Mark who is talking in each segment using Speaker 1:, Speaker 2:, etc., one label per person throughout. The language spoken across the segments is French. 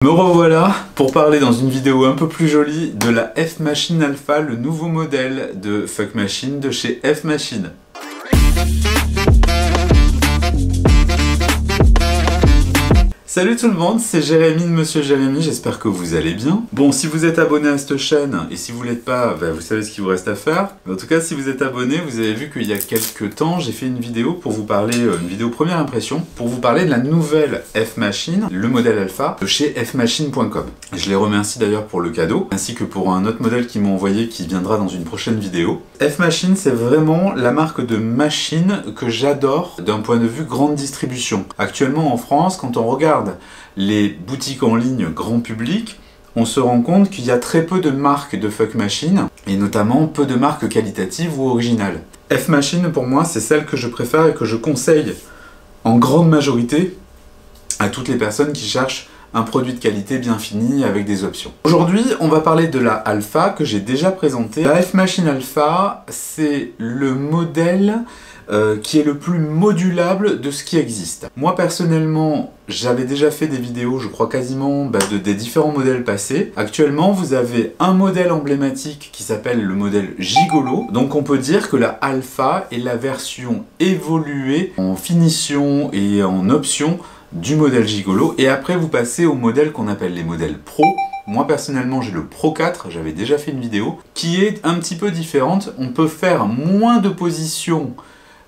Speaker 1: Me revoilà pour parler dans une vidéo un peu plus jolie de la F-Machine Alpha, le nouveau modèle de Fuck Machine de chez F-Machine. Salut tout le monde, c'est Jérémy de Monsieur Jérémy, j'espère que vous allez bien. Bon, si vous êtes abonné à cette chaîne, et si vous l'êtes pas, vous savez ce qu'il vous reste à faire. Mais en tout cas, si vous êtes abonné, vous avez vu qu'il y a quelques temps, j'ai fait une vidéo pour vous parler, une vidéo première impression, pour vous parler de la nouvelle F-Machine, le modèle Alpha, de chez fmachine.com. Je les remercie d'ailleurs pour le cadeau, ainsi que pour un autre modèle qu'ils m'ont envoyé qui viendra dans une prochaine vidéo. F-Machine, c'est vraiment la marque de machine que j'adore d'un point de vue grande distribution. Actuellement en France, quand on regarde les boutiques en ligne grand public, on se rend compte qu'il y a très peu de marques de Fuck Machine, et notamment peu de marques qualitatives ou originales. F-Machine, pour moi, c'est celle que je préfère et que je conseille en grande majorité à toutes les personnes qui cherchent un produit de qualité bien fini avec des options. Aujourd'hui, on va parler de la Alpha que j'ai déjà présentée. La F-Machine Alpha, c'est le modèle qui est le plus modulable de ce qui existe. Moi personnellement, j'avais déjà fait des vidéos, je crois quasiment des différents modèles passés. Actuellement, vous avez un modèle emblématique qui s'appelle le modèle Gigolo. Donc on peut dire que la Alpha est la version évoluée en finition et en option du modèle Gigolo. Et après, vous passez au modèle qu'on appelle les modèles Pro. Moi personnellement j'ai le Pro 4, j'avais déjà fait une vidéo, qui est un petit peu différente. On peut faire moins de positions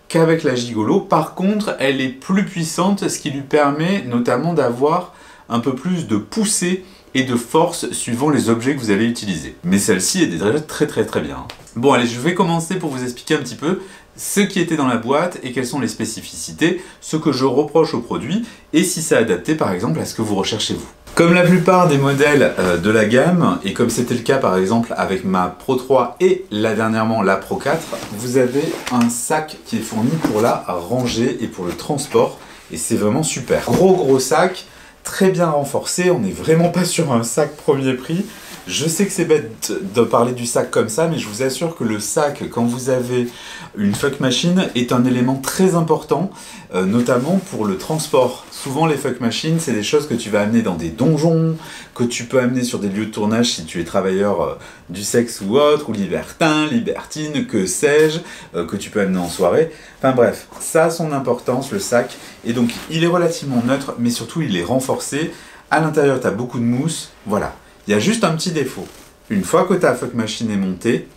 Speaker 1: qu'avec la Gigolo. Par contre, elle est plus puissante, ce qui lui permet notamment d'avoir un peu plus de poussée et de force suivant les objets que vous allez utiliser. Mais celle-ci est déjà très bien. Bon allez, je vais commencer pour vous expliquer un petit peu ce qui était dans la boîte et quelles sont les spécificités, ce que je reproche au produit et si c'est adapté par exemple à ce que vous recherchez vous. Comme la plupart des modèles de la gamme, et comme c'était le cas par exemple avec ma Pro 3 et dernièrement la Pro 4, vous avez un sac qui est fourni pour la ranger et pour le transport, et c'est vraiment super. Gros sac, très bien renforcé, on n'est vraiment pas sur un sac premier prix. Je sais que c'est bête de parler du sac comme ça, mais je vous assure que le sac, quand vous avez une Fuck Machine, est un élément très important, notamment pour le transport. Souvent, les Fuck Machines, c'est des choses que tu vas amener dans des donjons, que tu peux amener sur des lieux de tournage si tu es travailleur du sexe ou autre, ou libertin, libertine, que sais-je, que tu peux amener en soirée. Enfin bref, ça a son importance, le sac. Et donc, il est relativement neutre, mais surtout, il est renforcé. À l'intérieur, tu as beaucoup de mousse, voilà. Il y a juste un petit défaut. Une fois que ta Fuck Machine est montée,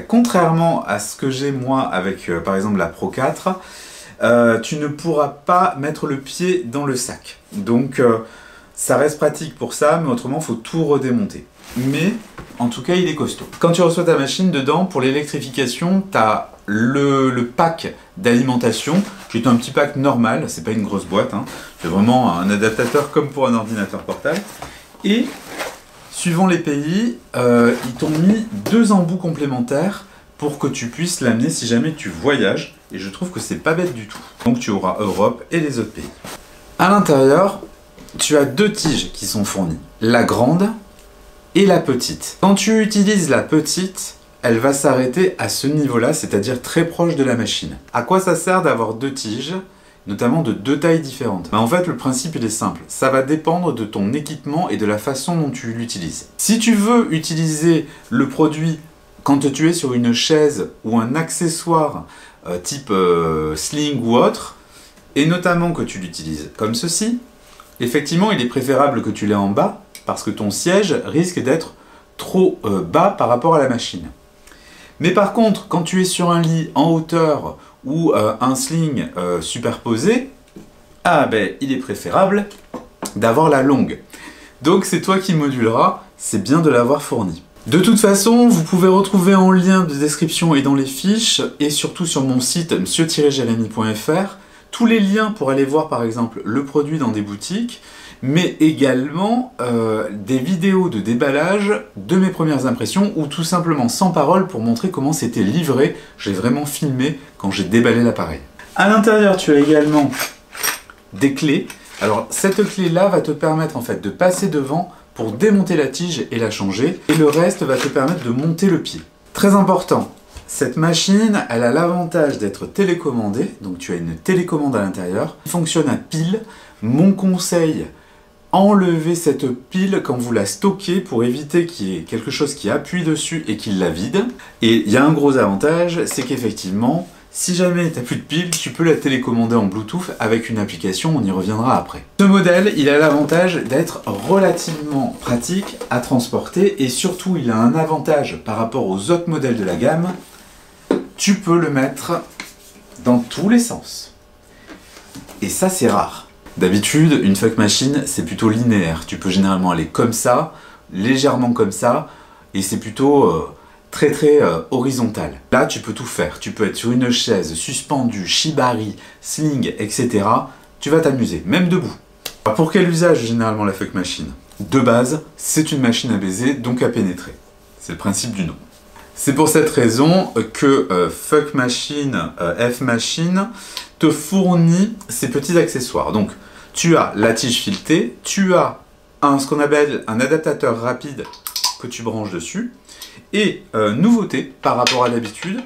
Speaker 1: contrairement à ce que j'ai moi avec par exemple la Pro 4, tu ne pourras pas mettre le pied dans le sac. Donc ça reste pratique pour ça, mais autrement il faut tout redémonter. Mais en tout cas il est costaud. Quand tu reçois ta machine, dedans pour l'électrification, tu as le pack d'alimentation, qui est un petit pack normal, c'est pas une grosse boîte, hein. C'est vraiment un adaptateur comme pour un ordinateur portable. Et suivant les pays, ils t'ont mis 2 embouts complémentaires pour que tu puisses l'amener si jamais tu voyages. Et je trouve que c'est pas bête du tout. Donc tu auras Europe et les autres pays. À l'intérieur, tu as 2 tiges qui sont fournies. La grande et la petite. Quand tu utilises la petite, elle va s'arrêter à ce niveau-là, c'est-à-dire très proche de la machine. À quoi ça sert d'avoir 2 tiges ? Notamment de 2 tailles différentes. En fait, le principe il est simple. Ça va dépendre de ton équipement et de la façon dont tu l'utilises. Si tu veux utiliser le produit quand tu es sur une chaise ou un accessoire type sling ou autre, et notamment que tu l'utilises comme ceci, effectivement, il est préférable que tu l'aies en bas parce que ton siège risque d'être trop bas par rapport à la machine. Mais par contre, quand tu es sur un lit en hauteur ou un sling superposé, il est préférable d'avoir la longue. Donc c'est toi qui moduleras, c'est bien de l'avoir fourni. De toute façon, vous pouvez retrouver en lien de description et dans les fiches, et surtout sur mon site monsieur-jérémy.fr, tous les liens pour aller voir par exemple le produit dans des boutiques, mais également des vidéos de déballage de mes premières impressions ou tout simplement sans parole pour montrer comment c'était livré. J'ai vraiment filmé quand j'ai déballé l'appareil. À l'intérieur, tu as également des clés. Alors cette clé-là va te permettre en fait de passer devant pour démonter la tige et la changer, et le reste va te permettre de monter le pied. Très important, cette machine, elle a l'avantage d'être télécommandée, donc tu as une télécommande à l'intérieur, qui fonctionne à pile. Mon conseil enlever cette pile quand vous la stockez pour éviter qu'il y ait quelque chose qui appuie dessus et qu'il la vide. Et il y a un gros avantage, c'est qu'effectivement, si jamais tu n'as plus de pile, tu peux la télécommander en Bluetooth avec une application, on y reviendra après. Ce modèle, il a l'avantage d'être relativement pratique à transporter et surtout, il a un avantage par rapport aux autres modèles de la gamme. Tu peux le mettre dans tous les sens. Et ça, c'est rare. D'habitude, une fuck machine, c'est plutôt linéaire. Tu peux généralement aller comme ça, légèrement comme ça, et c'est plutôt très horizontal. Là, tu peux tout faire. Tu peux être sur une chaise, suspendu, shibari, sling, etc. Tu vas t'amuser, même debout. Alors, pour quel usage généralement la fuck machine? De base, c'est une machine à baiser, donc à pénétrer. C'est le principe du nom. C'est pour cette raison que Fuck Machine, F-Machine, te fournit ces petits accessoires. Donc, tu as la tige filetée, tu as ce qu'on appelle un adaptateur rapide que tu branches dessus. Et nouveauté par rapport à d'habitude,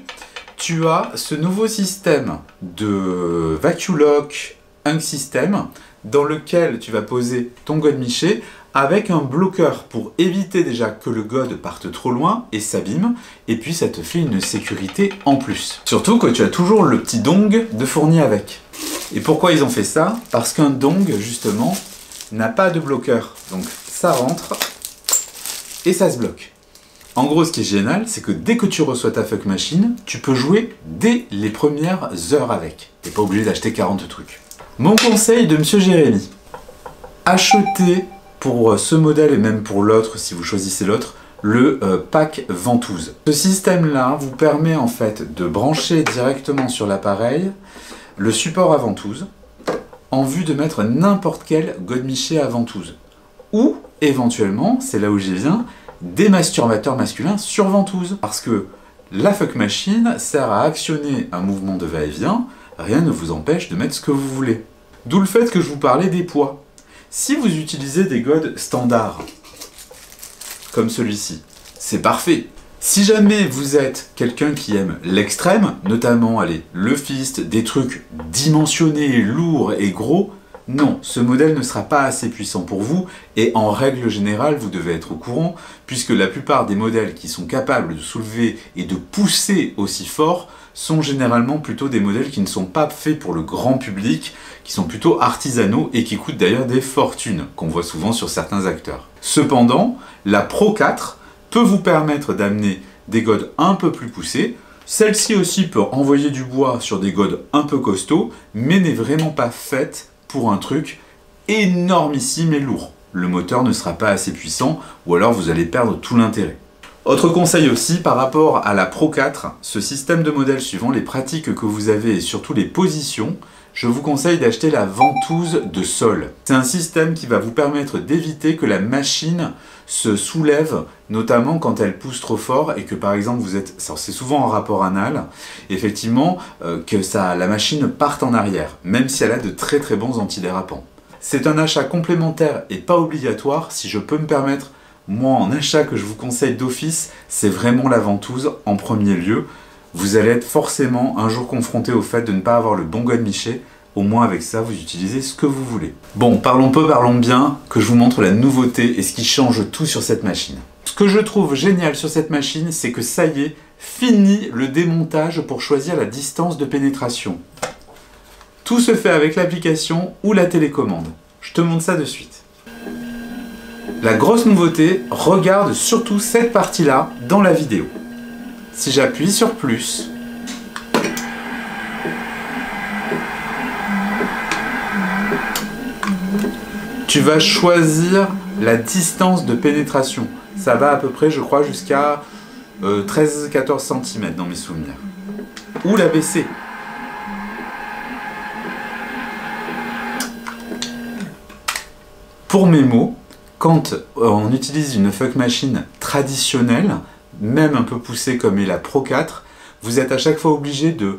Speaker 1: tu as ce nouveau système de Vaculock Hung System dans lequel tu vas poser ton godemiché avec un bloqueur pour éviter déjà que le god parte trop loin et s'abîme, et puis ça te fait une sécurité en plus. Surtout que tu as toujours le petit dong de fourni avec. Et pourquoi ils ont fait ça? Parce qu'un dong, justement, n'a pas de bloqueur. Donc ça rentre et ça se bloque. En gros, ce qui est génial, c'est que dès que tu reçois ta fuck machine, tu peux jouer dès les premières heures avec. T'es pas obligé d'acheter 40 trucs. Mon conseil de Monsieur Jérémy, achetez pour ce modèle et même pour l'autre, si vous choisissez l'autre, le pack ventouse. Ce système-là vous permet en fait de brancher directement sur l'appareil le support à ventouse en vue de mettre n'importe quel godemiché à ventouse. Ou éventuellement, c'est là où j'y viens, des masturbateurs masculins sur ventouse. Parce que la fuck machine sert à actionner un mouvement de va-et-vient, rien ne vous empêche de mettre ce que vous voulez. D'où le fait que je vous parlais des poids. Si vous utilisez des gods standards, comme celui-ci, c'est parfait. Si jamais vous êtes quelqu'un qui aime l'extrême, notamment le fist, des trucs dimensionnés, lourds et gros, non, ce modèle ne sera pas assez puissant pour vous, et en règle générale, vous devez être au courant, puisque la plupart des modèles qui sont capables de soulever et de pousser aussi fort sont généralement plutôt des modèles qui ne sont pas faits pour le grand public, qui sont plutôt artisanaux et qui coûtent d'ailleurs des fortunes, qu'on voit souvent sur certains acteurs. Cependant, la Pro 4 peut vous permettre d'amener des gods un peu plus poussés. Celle-ci aussi peut envoyer du bois sur des gods un peu costauds, mais n'est vraiment pas faite pour un truc énormissime et lourd. Le moteur ne sera pas assez puissant, ou alors vous allez perdre tout l'intérêt. Autre conseil aussi par rapport à la Pro 4, ce système de modèle suivant les pratiques que vous avez et surtout les positions, je vous conseille d'acheter la ventouse de sol. C'est un système qui va vous permettre d'éviter que la machine se soulève, notamment quand elle pousse trop fort et que par exemple vous êtes, c'est souvent en rapport anal, effectivement que la machine parte en arrière, même si elle a de très bons antidérapants. C'est un achat complémentaire et pas obligatoire, si je peux me permettre. Moi, en achat que je vous conseille d'office, c'est vraiment la ventouse en premier lieu. Vous allez être forcément un jour confronté au fait de ne pas avoir le bon godemiché. Au moins avec ça, vous utilisez ce que vous voulez. Bon, parlons peu, parlons bien, que je vous montre la nouveauté et ce qui change tout sur cette machine. Ce que je trouve génial sur cette machine, c'est que ça y est, fini le démontage pour choisir la distance de pénétration. Tout se fait avec l'application ou la télécommande. Je te montre ça de suite. La grosse nouveauté, regarde surtout cette partie-là dans la vidéo. Si j'appuie sur plus, tu vas choisir la distance de pénétration. Ça va à peu près, je crois, jusqu'à 13-14 cm dans mes souvenirs. Ou la baisser. Pour mes mots, quand on utilise une fuck machine traditionnelle, même un peu poussée comme est la Pro 4, vous êtes à chaque fois obligé de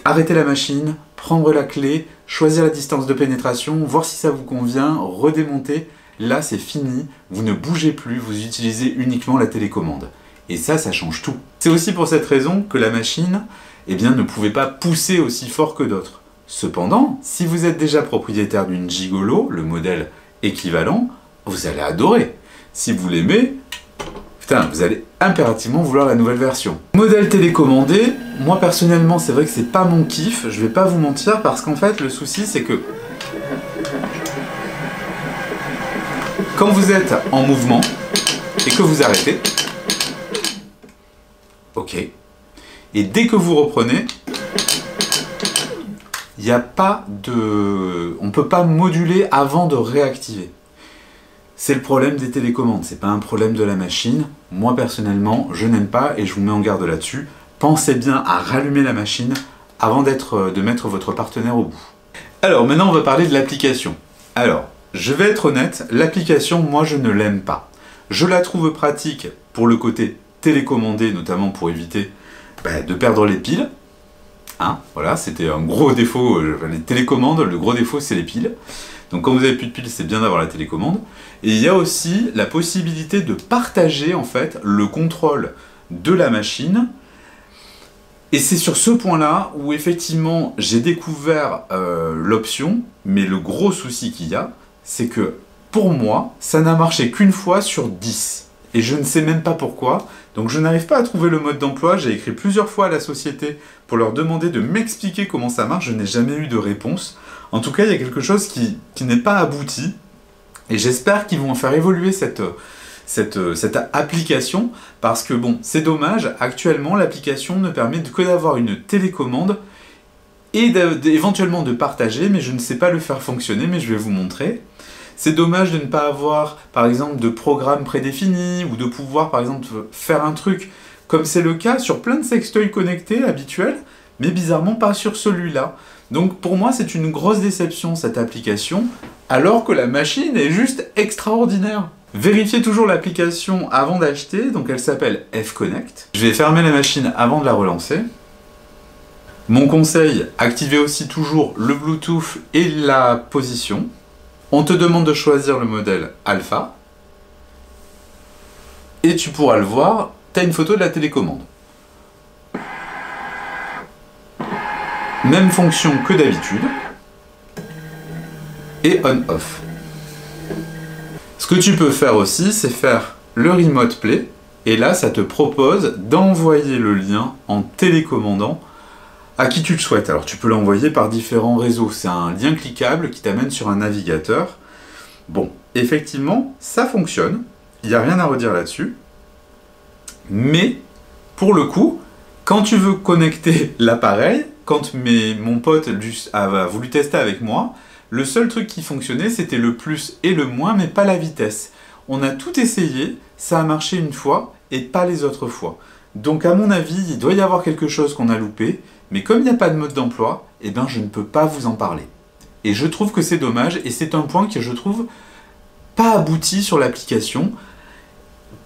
Speaker 1: arrêter la machine, prendre la clé, choisir la distance de pénétration, voir si ça vous convient, redémonter. Là, c'est fini, vous ne bougez plus, vous utilisez uniquement la télécommande. Et ça change tout. C'est aussi pour cette raison que la machine ne pouvait pas pousser aussi fort que d'autres. Cependant, si vous êtes déjà propriétaire d'une Gigolo, le modèle équivalent, vous allez adorer. Si vous l'aimez, putain, vous allez impérativement vouloir la nouvelle version. Modèle télécommandé, moi personnellement, c'est vrai que c'est pas mon kiff, je vais pas vous mentir, parce qu'en fait, le souci, c'est que quand vous êtes en mouvement et que vous arrêtez, ok, et dès que vous reprenez, il n'y a pas de... on ne peut pas moduler avant de réactiver. C'est le problème des télécommandes, c'est pas un problème de la machine. Moi personnellement, je n'aime pas et je vous mets en garde là-dessus. Pensez bien à rallumer la machine avant de mettre votre partenaire au bout. Alors maintenant on va parler de l'application. Alors, je vais être honnête, l'application, moi je ne l'aime pas. Je la trouve pratique pour le côté télécommandé, notamment pour éviter de perdre les piles. Hein, voilà, c'était un gros défaut, les télécommandes, le gros défaut c'est les piles. Donc quand vous avez plus de piles, c'est bien d'avoir la télécommande. Et il y a aussi la possibilité de partager en fait le contrôle de la machine. Et c'est sur ce point-là où effectivement j'ai découvert l'option, mais le gros souci qu'il y a, c'est que pour moi, ça n'a marché qu'une fois sur 10. Et je ne sais même pas pourquoi. Donc je n'arrive pas à trouver le mode d'emploi. J'ai écrit plusieurs fois à la société pour leur demander de m'expliquer comment ça marche. Je n'ai jamais eu de réponse. En tout cas, il y a quelque chose qui n'est pas abouti. Et j'espère qu'ils vont faire évoluer cette application. Parce que bon, c'est dommage. Actuellement, l'application ne permet que d'avoir une télécommande et éventuellement de partager. Mais je ne sais pas le faire fonctionner, mais je vais vous montrer. C'est dommage de ne pas avoir, par exemple, de programme prédéfini ou de pouvoir, par exemple, faire un truc comme c'est le cas sur plein de sextoys connectés habituels, mais bizarrement pas sur celui-là. Donc pour moi, c'est une grosse déception cette application, alors que la machine est juste extraordinaire. Vérifiez toujours l'application avant d'acheter, donc elle s'appelle F-Connect. Je vais fermer la machine avant de la relancer. Mon conseil, activez aussi toujours le Bluetooth et la position. On te demande de choisir le modèle Alpha. Et tu pourras le voir, tu as une photo de la télécommande. Même fonction que d'habitude. Et on-off. Ce que tu peux faire aussi, c'est faire le Remote Play. Et là, ça te propose d'envoyer le lien en télécommandant à qui tu le souhaites. Alors tu peux l'envoyer par différents réseaux. C'est un lien cliquable qui t'amène sur un navigateur. Bon, effectivement, ça fonctionne. Il n'y a rien à redire là-dessus. Mais, pour le coup, quand tu veux connecter l'appareil, quand mon pote a voulu tester avec moi, le seul truc qui fonctionnait, c'était le plus et le moins, mais pas la vitesse. On a tout essayé, ça a marché une fois, et pas les autres fois. Donc à mon avis, il doit y avoir quelque chose qu'on a loupé, mais comme il n'y a pas de mode d'emploi, eh ben je ne peux pas vous en parler. Et je trouve que c'est dommage, et c'est un point que je trouve pas abouti sur l'application.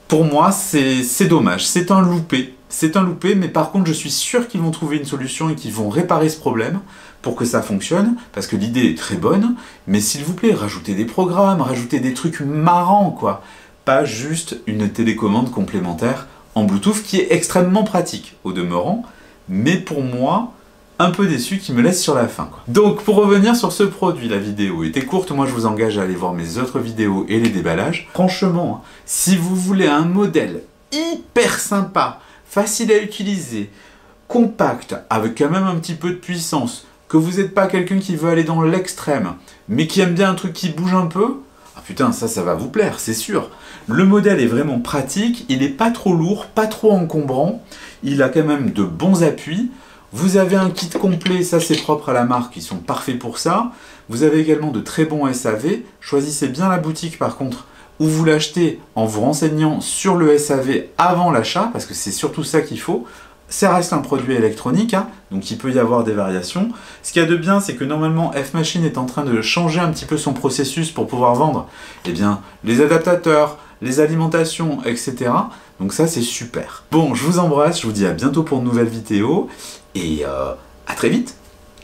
Speaker 1: Pour moi, c'est dommage, c'est un loupé. C'est un loupé, mais par contre, je suis sûr qu'ils vont trouver une solution et qu'ils vont réparer ce problème pour que ça fonctionne, parce que l'idée est très bonne, mais s'il vous plaît, rajoutez des programmes, rajoutez des trucs marrants, quoi. Pas juste une télécommande complémentaire en Bluetooth qui est extrêmement pratique, au demeurant, mais pour moi, un peu déçu qui me laisse sur la fin, quoi. Donc, pour revenir sur ce produit, la vidéo était courte, moi je vous engage à aller voir mes autres vidéos et les déballages. Franchement, si vous voulez un modèle hyper sympa, facile à utiliser, compact, avec quand même un petit peu de puissance, que vous n'êtes pas quelqu'un qui veut aller dans l'extrême, mais qui aime bien un truc qui bouge un peu, ah putain, ça va vous plaire, c'est sûr. Le modèle est vraiment pratique, il n'est pas trop lourd, pas trop encombrant, il a quand même de bons appuis. Vous avez un kit complet, ça c'est propre à la marque, ils sont parfaits pour ça. Vous avez également de très bons SAV. Choisissez bien la boutique par contre où vous l'achetez en vous renseignant sur le SAV avant l'achat, parce que c'est surtout ça qu'il faut. Ça reste un produit électronique, hein, donc il peut y avoir des variations. Ce qu'il y a de bien, c'est que normalement F-Machine est en train de changer un petit peu son processus pour pouvoir vendre les adaptateurs, les alimentations, etc. Donc ça c'est super. Bon, je vous embrasse, je vous dis à bientôt pour une nouvelle vidéo, et à très vite.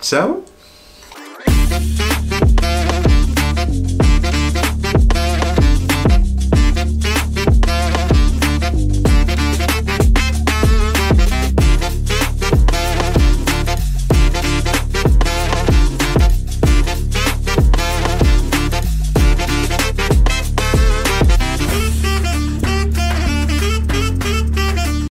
Speaker 1: Ciao!